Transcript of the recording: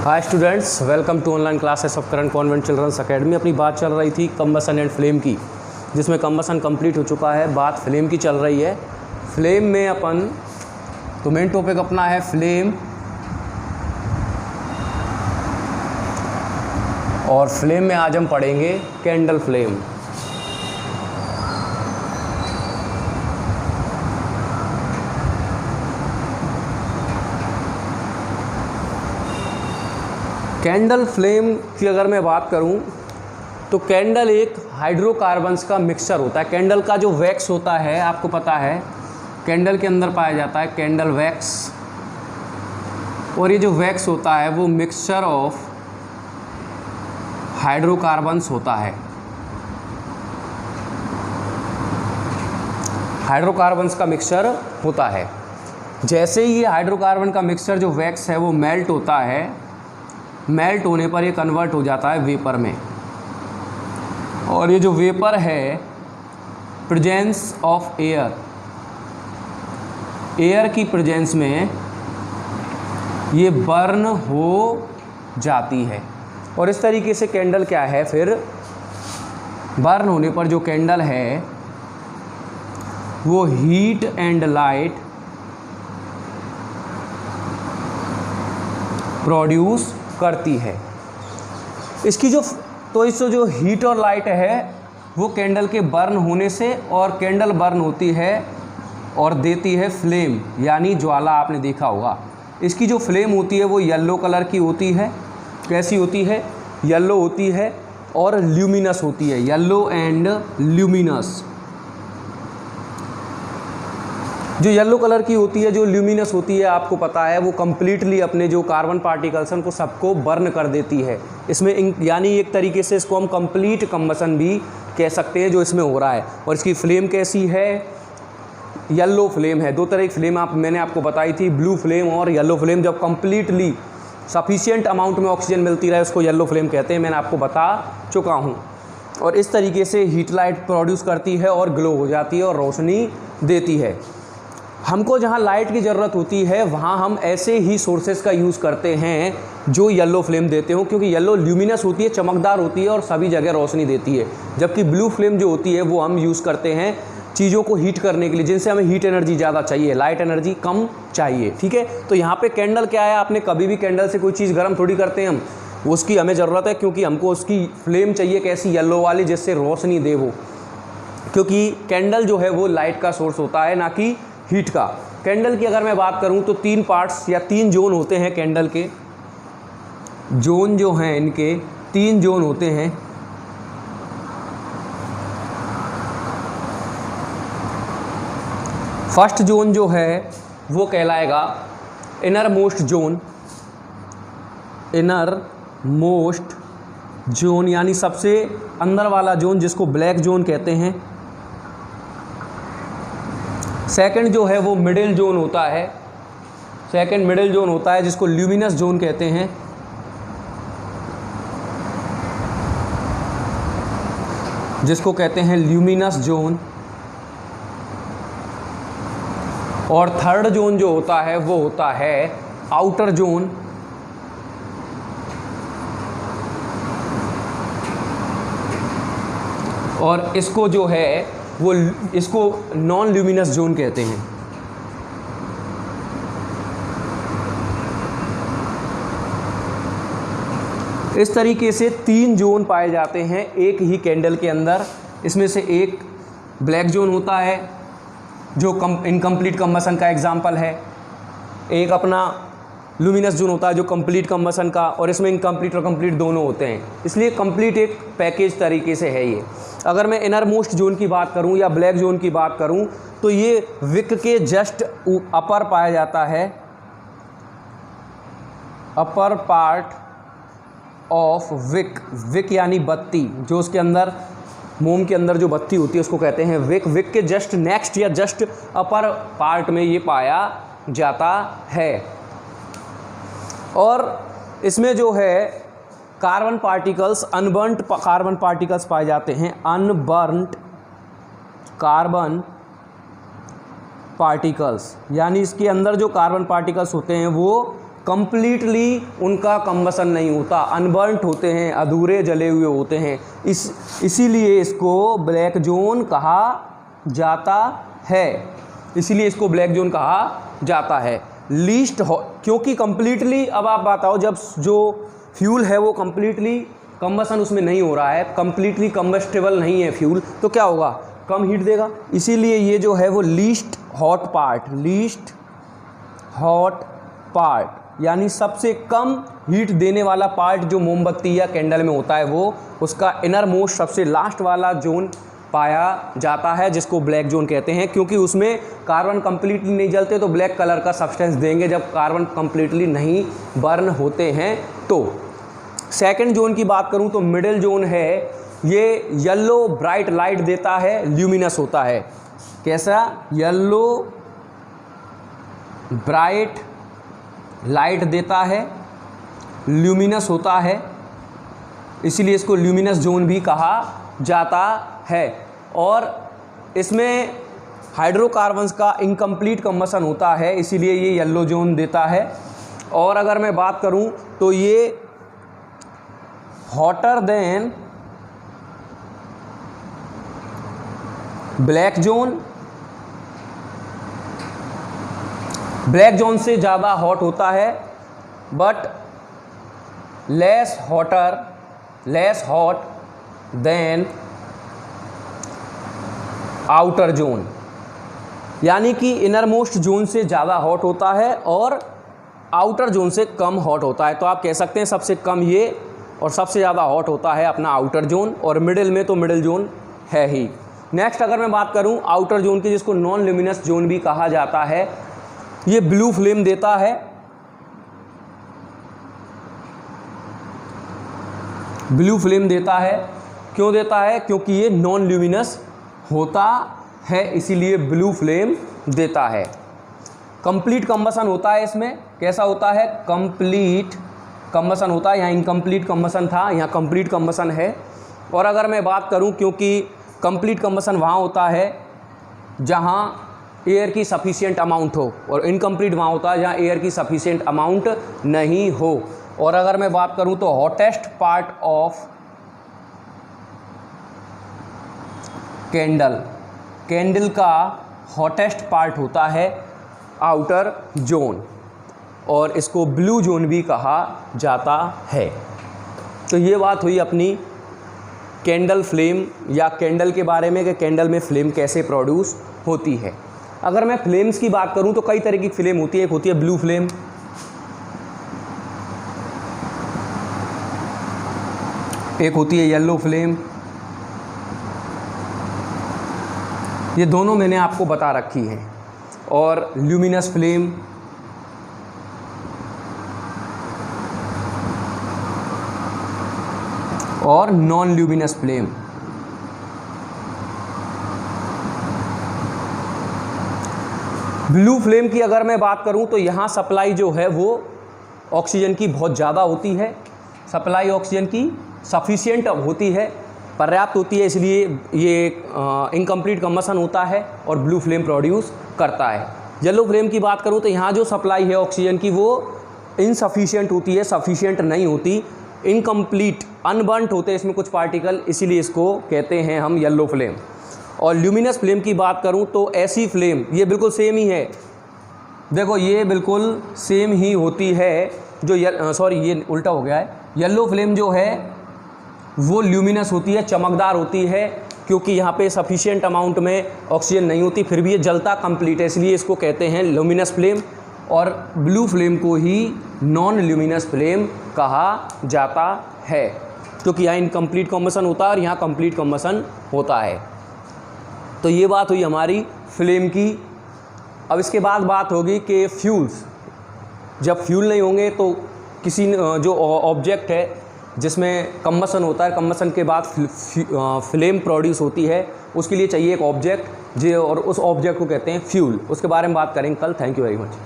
Hi students, welcome to online classes of current convent children's academy. अपनी बात चल रही थी कम्बसन एंड फ्लेम की, जिसमें कम्बसन कंप्लीट हो चुका है, बात फ्लेम की चल रही है। फ्लेम में अपन तो मेन टॉपिक अपना है फ्लेम, और फ्लेम में आज हम पढ़ेंगे कैंडल फ्लेम। कैंडल फ्लेम की अगर मैं बात करूं तो कैंडल एक हाइड्रोकार्बन्स का मिक्सचर होता है। कैंडल का जो वैक्स होता है, आपको पता है कैंडल के अंदर पाया जाता है कैंडल वैक्स, और ये जो वैक्स होता है वो मिक्सचर ऑफ हाइड्रोकार्बन्स होता है। हाइड्रोकार्बन्स का मिक्सचर होता है। जैसे ही ये हाइड्रोकार्बन का मिक्सचर जो वैक्स है वो मेल्ट होता है, मेल्ट होने पर ये कन्वर्ट हो जाता है वेपर में, और ये जो वेपर है प्रेजेंस ऑफ एयर, एयर की प्रेजेंस में ये बर्न हो जाती है। और इस तरीके से कैंडल क्या है, फिर बर्न होने पर जो कैंडल है वो हीट एंड लाइट प्रोड्यूस करती है। इसकी जो हीट और लाइट है वो कैंडल के बर्न होने से, और कैंडल बर्न होती है और देती है फ्लेम, यानी ज्वाला। आपने देखा होगा इसकी जो फ्लेम होती है वो येलो कलर की होती है। कैसी होती है? येलो होती है और ल्यूमिनस होती है, येलो एंड ल्यूमिनस। जो येलो कलर की होती है, जो ल्यूमिनस होती है, आपको पता है वो कम्प्लीटली अपने जो कार्बन पार्टिकल्स हैं उनको सबको बर्न कर देती है। इसमें यानी एक तरीके से इसको हम कंप्लीट कम्बसन भी कह सकते हैं जो इसमें हो रहा है। और इसकी फ्लेम कैसी है? येलो फ्लेम है। दो तरह की फ्लेम मैंने आपको बताई थी, ब्लू फ्लेम और येलो फ्लेम। जब कम्प्लीटली सफिशिएंट अमाउंट में ऑक्सीजन मिलती रहे उसको येलो फ्लेम कहते हैं, मैंने आपको बता चुका हूँ। और इस तरीके से हीट लाइट प्रोड्यूस करती है और ग्लो हो जाती है और रोशनी देती है। हमको जहाँ लाइट की ज़रूरत होती है वहाँ हम ऐसे ही सोर्सेज का यूज़ करते हैं जो येलो फ्लेम देते हो, क्योंकि येलो ल्यूमिनस होती है, चमकदार होती है और सभी जगह रोशनी देती है। जबकि ब्लू फ्लेम जो होती है वो हम यूज़ करते हैं चीज़ों को हीट करने के लिए, जिनसे हमें हीट एनर्जी ज़्यादा चाहिए, लाइट एनर्जी कम चाहिए। ठीक है, तो यहाँ पे कैंडल क्या है, आपने कभी भी कैंडल से कोई चीज़ गर्म थोड़ी करते हैं हम, उसकी हमें ज़रूरत है क्योंकि हमको उसकी फ्लेम चाहिए कैसी, येलो वाली, जिससे रोशनी दे वो। क्योंकि कैंडल जो है वो लाइट का सोर्स होता है, ना कि हीट का। कैंडल की अगर मैं बात करूं तो 3 पार्ट्स या 3 जोन होते हैं कैंडल के। जोन जो हैं इनके 3 जोन होते हैं। फर्स्ट जोन जो है वो कहलाएगा inner most zone. Inner most zone यानी सबसे अंदर वाला जोन, जिसको ब्लैक जोन कहते हैं। सेकंड जो है वो मिडिल जोन होता है। सेकंड मिडिल जोन होता है जिसको ल्यूमिनस जोन कहते हैं। जिसको कहते हैं ल्यूमिनस जोन। और थर्ड जोन जो होता है वो होता है आउटर जोन। और इसको जो है वो इसको नॉन ल्यूमिनस जोन कहते हैं। इस तरीके से 3 जोन पाए जाते हैं एक ही कैंडल के अंदर। इसमें से एक ब्लैक जोन होता है जो इनकम्प्लीट कम्बसन का एग्जाम्पल है। एक अपना लुमिनस जोन होता है जो कंप्लीट कम्बसन का, और इसमें इनकम्प्लीट और कंप्लीट दोनों होते हैं। इसलिए कंप्लीट एक पैकेज तरीके से है ये। अगर मैं इनर मोस्ट जोन की बात करूं या ब्लैक जोन की बात करूं तो ये विक के जस्ट अपर पाया जाता है। Upper part of wick. Wick यानी बत्ती, जो उसके अंदर मोम के अंदर जो बत्ती होती है उसको कहते हैं विक। विक के जस्ट नेक्स्ट या जस्ट अपर पार्ट में ये पाया जाता है। और इसमें जो है carbon particles, unburned carbon particles पाए जाते हैं। अनबर्नड कार्बन पार्टिकल्स, यानी इसके अंदर जो कार्बन पार्टिकल्स होते हैं वो कंप्लीटली उनका कंबसन नहीं होता, अनबर्न्ट होते हैं, अधूरे जले हुए होते हैं। इसीलिए इसको ब्लैक जोन कहा जाता है, इसीलिए इसको ब्लैक जोन कहा जाता है। लीस्ट क्योंकि कंप्लीटली, अब आप बताओ, जब जो फ्यूल है वो कंप्लीटली कंबसन उसमें नहीं हो रहा है, कंप्लीटली कंबस्टेबल नहीं है फ्यूल, तो क्या होगा, कम हीट देगा। इसीलिए ये जो है वो least hot part, least hot part यानी सबसे कम हीट देने वाला पार्ट जो मोमबत्ती या कैंडल में होता है, वो उसका इनर मोस्ट सबसे लास्ट वाला जोन पाया जाता है, जिसको ब्लैक जोन कहते हैं। क्योंकि उसमें कार्बन कंप्लीटली नहीं जलते तो ब्लैक कलर का सब्सटेंस देंगे, जब कार्बन कंप्लीटली नहीं बर्न होते हैं तो। सेकंड जोन की बात करूं तो मिडिल जोन है, ये येलो ब्राइट लाइट देता है, ल्यूमिनस होता है। कैसा, येलो ब्राइट लाइट देता है, ल्यूमिनस होता है, इसीलिए इसको ल्यूमिनस जोन भी कहा जाता है। और इसमें हाइड्रोकार्बन्स का इनकम्प्लीट कंबसन होता है, इसीलिए ये येलो जोन देता है। और अगर मैं बात करूं तो ये hotter than black zone, black zone से ज़्यादा हॉट होता है, but less hot than outer zone, यानी कि इनर मोस्ट जोन से ज़्यादा हॉट होता है और आउटर जोन से कम हॉट होता है। तो आप कह सकते हैं सबसे कम ये और सबसे ज़्यादा हॉट होता है अपना आउटर जोन, और मिडिल में तो मिडिल जोन है ही। नेक्स्ट अगर मैं बात करूं आउटर जोन की, जिसको नॉन ल्यूमिनस जोन भी कहा जाता है, ये ब्लू फ्लेम देता है, ब्लू फ्लेम देता है। क्यों देता है, क्योंकि ये नॉन ल्यूमिनस होता है, इसीलिए ब्लू फ्लेम देता है। कंप्लीट कंबसन होता है इसमें, कैसा होता है, कंप्लीट कंबसन होता है, यहाँ इनकम्प्लीट कंबसन था, यहाँ कंप्लीट कंबसन है। और अगर मैं बात करूँ, क्योंकि कंप्लीट कंबसन वहाँ होता है जहाँ एयर की सफिशिएंट अमाउंट हो, और इनकम्प्लीट वहाँ होता है जहाँ एयर की सफिशिएंट अमाउंट नहीं हो। और अगर मैं बात करूँ तो हॉटेस्ट पार्ट ऑफ कैंडल का हॉटेस्ट पार्ट होता है आउटर जोन, और इसको ब्लू जोन भी कहा जाता है। तो ये बात हुई अपनी कैंडल फ्लेम या कैंडल के बारे में, कि कैंडल में फ्लेम कैसे प्रोड्यूस होती है। अगर मैं फ्लेम्स की बात करूं तो कई तरह की फ्लेम होती है। एक होती है ब्लू फ्लेम, एक होती है येलो फ्लेम, ये दोनों मैंने आपको बता रखी है। और ल्यूमिनस फ्लेम, और non luminous flame. Blue flame की अगर मैं बात करूं तो यहाँ सप्लाई जो है वो ऑक्सीजन की बहुत ज़्यादा होती है, सप्लाई ऑक्सीजन की सफिशिएंट होती है, पर्याप्त होती है, इसलिए ये इनकम्प्लीट कंबसन होता है और ब्लू फ्लेम प्रोड्यूस करता है। येलो फ्लेम की बात करूं तो यहाँ जो सप्लाई है ऑक्सीजन की वो इनसफिशिएंट होती है, सफिशिएंट नहीं होती, इनकम्प्लीट, अनबर्न्ट होते हैं इसमें कुछ पार्टिकल, इसीलिए इसको कहते हैं हम येलो फ्लेम। और ल्यूमिनस फ्लेम की बात करूं तो ऐसी फ्लेम, ये बिल्कुल सेम ही है, देखो ये बिल्कुल सेम ही होती है जो ये उल्टा हो गया है। येलो फ्लेम जो है वो ल्यूमिनस होती है, चमकदार होती है, क्योंकि यहाँ पे सफिशिएंट अमाउंट में ऑक्सीजन नहीं होती, फिर भी ये जलता कंप्लीट है, इसलिए इसको कहते हैं ल्यूमिनस फ्लेम। और ब्लू फ्लेम को ही नॉन ल्यूमिनस फ्लेम कहा जाता है, क्योंकि यहाँ इनकम्प्लीट कंबसन होता है और यहाँ कंप्लीट कंबसन होता है। तो ये बात हुई हमारी फ्लेम की। अब इसके बाद बात होगी कि फ्यूल्स, जब फ्यूल नहीं होंगे तो किसी जो ऑब्जेक्ट है जिसमें कंबसन होता है, कंबसन के बाद फ्लेम प्रोड्यूस होती है, उसके लिए चाहिए एक ऑब्जेक्ट, जो और उस ऑब्जेक्ट को कहते हैं फ्यूल। उसके बारे में बात करेंगे कल। Thank you very much.